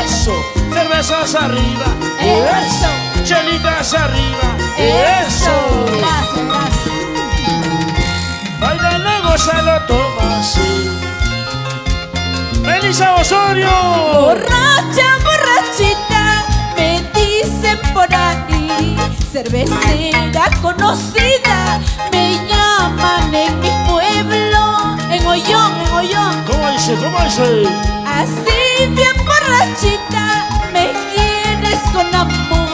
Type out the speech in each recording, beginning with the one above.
eso. Cervezas arriba, eso. Chelitas arriba, Eso. Gracias, gracias. Baila, luego se lo toma así. Melissa Osorio. Borracha, borrachita, me dicen por ahí. Cervecera conocida, me llaman en mi pueblo. En Ollón, en Ollón. ¿Cómo dice? ¿Cómo dice? Así bien borrachita, me quieres con amor.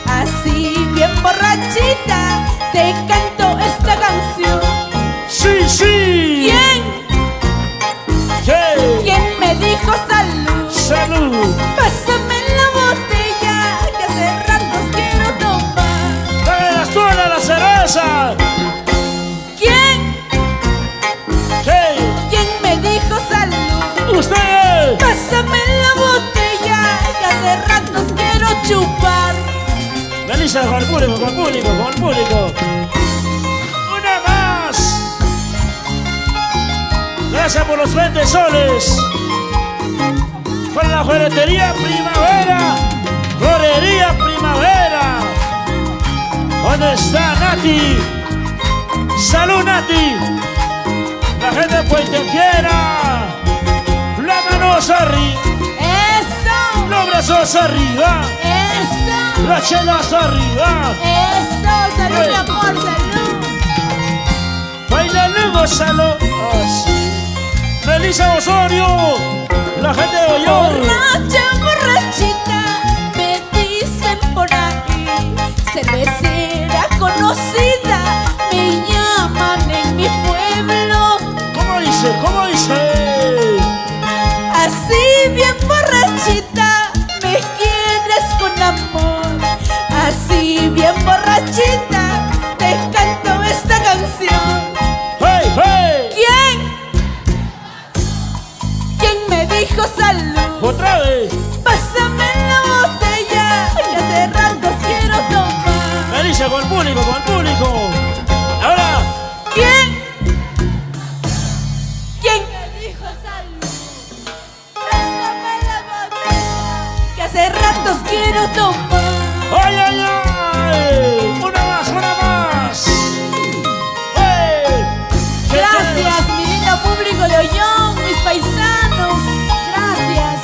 Así bien borrachita, te canto esta canción. Sí, sí. ¿Quién? ¿Qué? ¿Quién me dijo salud? Salud. Pásame la botella, que hace ratos quiero tomar. Dale las tuercas, la cerveza. ¿Quién? ¿Qué? ¿Quién me dijo salud? Usted. Pásame la botella, que hace ratos quiero chupar. Melissa, con el público, con el público, con el público. Una más. Gracias por los 20 soles. Para la Juguetería Primavera. Florería Primavera. ¿Dónde está Nati? ¡Salud, Nati! La gente de Puentequiera. Las manos arriba. Eso, Los brazos arriba. eso, Las chelas arriba. eso. Salud, mi amor, salud. Baila, gózalo así. Melissa Osorio. La gente de Ollón. Borracha, borrachita, me dicen por ahí. Cervecera conocida, me llaman en mi pueblo. ¿Cómo dice? ¿Cómo dice? Así bien borrachita, me quieres con amor. Así bien borrachita, te canto esta canción. ¡Hey, hey! ¿Quién me dijo salud? ¡Otra vez! Pásame la botella, que hace ratos quiero tomar. Melissa, con el público, con el público. Ahora, ¿Quién? ¿Quién me dijo salud? Pásame la botella, que hace ratos quiero tomar. ¡ay, ay, ay! ¡Una más, una más! ¡Hey! Gracias, mi lindo público de Ollón, mis paisanos. Gracias.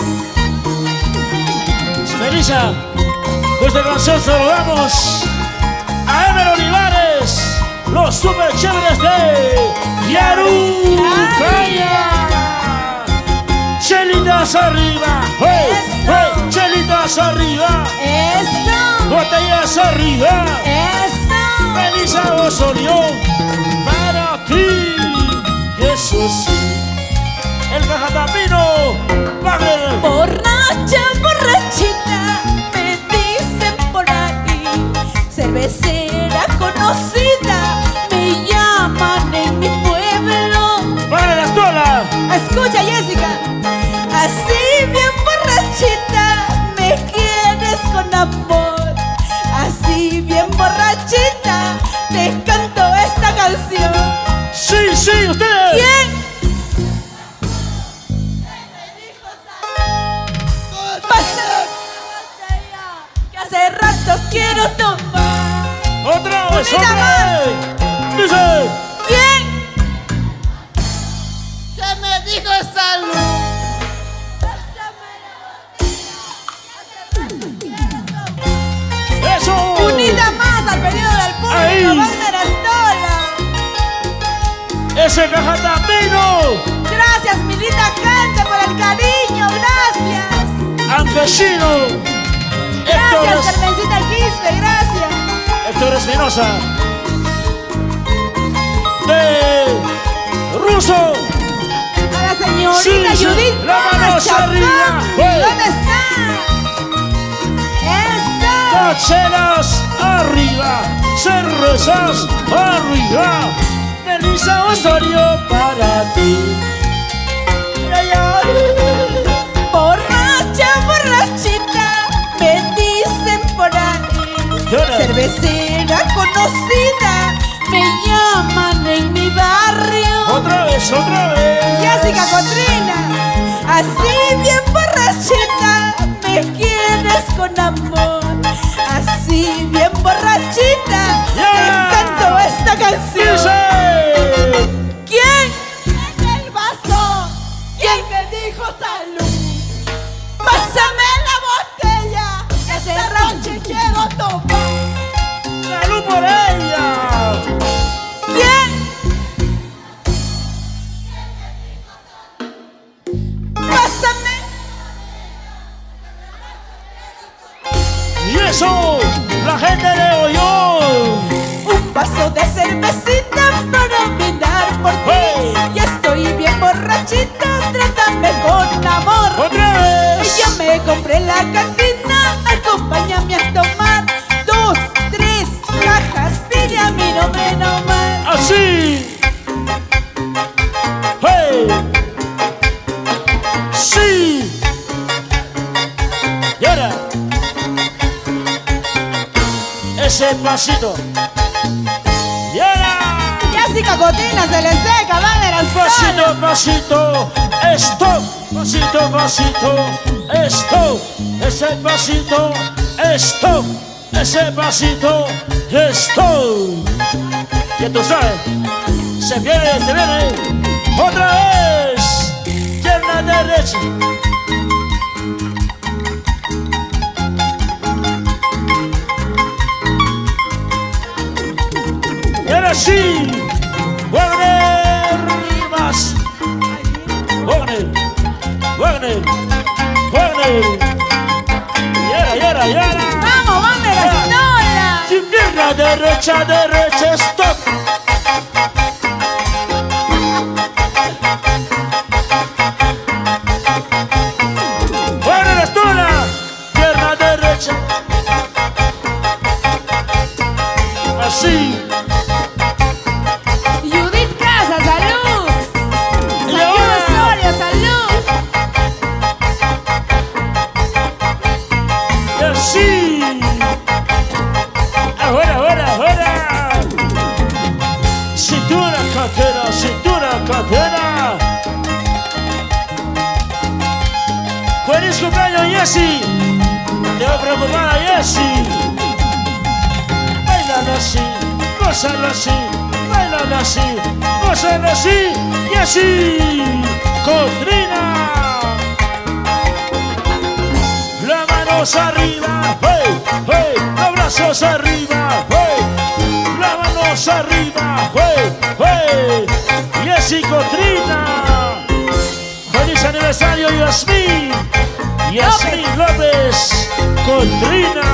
Melissa, con esta canción saludamos a Emer Olivares, los super chéveres de Yarucaya. Chelitas arriba, hey, hey, chelitas arriba, Eso, botellas arriba. eso. Melissa Osorio, para ti, Jesús. El Cajatapino, Bagel. Borracha, borrachita, me dicen por ahí. Cervecera conocida, me llaman en mi pueblo. Bagel las tolas. Escucha, Jessica. Así bien borrachita, me quieres con amor. Así bien borrachita, te canto esta canción. Sí, sí, ustedes. ¿Quién? Pásame la botella, que hace ratos quiero tomar. Otra vez, Unida otra vez. Dice. ¿Quién? ¿Qué me dijo salud? Pásame la botella, que hace ratos quiero tomar. Eso. Unida más al pedido del público, Ahí. Wagner Astola. Ese Cajatapino. Gracias, mi linda gente, por el cariño, gracias. Campesino. Gracias, Carmencita Quispe, gracias. Héctor Espinosa. De Ruso. A la señorita Sí, sí, Judith la mano Pérez hacia arriba. Chacón. Hey. ¿Dónde está? ¡Eso! Chelas arriba. Cervezas arriba. Melissa Osorio para ti. Ay, ay. Borracha, borrachita, me dicen por ahí. Llora. Cervecera conocida, me llaman en mi barrio. Otra vez, otra vez. Jessica Cotrina, así bien borrachita, con amor. Así bien borrachita, Yeah. te canto esta canción. Dice. ¿Quién en el vaso? ¿Quién te dijo salud? Pásame la botella, que esta noche quiero tomar. ¡Salud por ella! ¿Quién? Pásame. Y eso, la gente de Ollón. Un vaso de cervecita para brindar por ti. Hey. Y estoy bien borrachita, trátame con amor. ¡Otra vez! Y yo me compré la cantina, acompáñame a tomar 2, 3 cajas, pide a mí no menos mal. Así. ¡Hey! ¡Sí! Y ahora, ese pasito. Y ahora, Ya si cacotina se le seca, van a las pasito, pasito, stop, pasito, pasito, stop, ese pasito, stop, ese pasito, stop. Ya tú sabes, se viene, otra vez, pierna derecha. Y ahora sí, Wagner y más. Wagner. Y ahora. ¡Vamos, van a las nolas! Sin pierna derecha, stop. Wagner Estola, pierna derecha. Así. Judith Casa, salud. Y Salud ahora. Osorio, salud. Y así. Ahora. Cintura, cadera. Feliz cumpleaños, Jessy. Te voy a preocupar a Jessy. Bailalo así, gózalo así, bailalo así, gózalo así, Jessy. Cotrina. Las manos arriba, hey, los brazos arriba, hey, las manos arriba, hey, Jessy Cotrina. Feliz aniversario, Yasmín López Cotrina.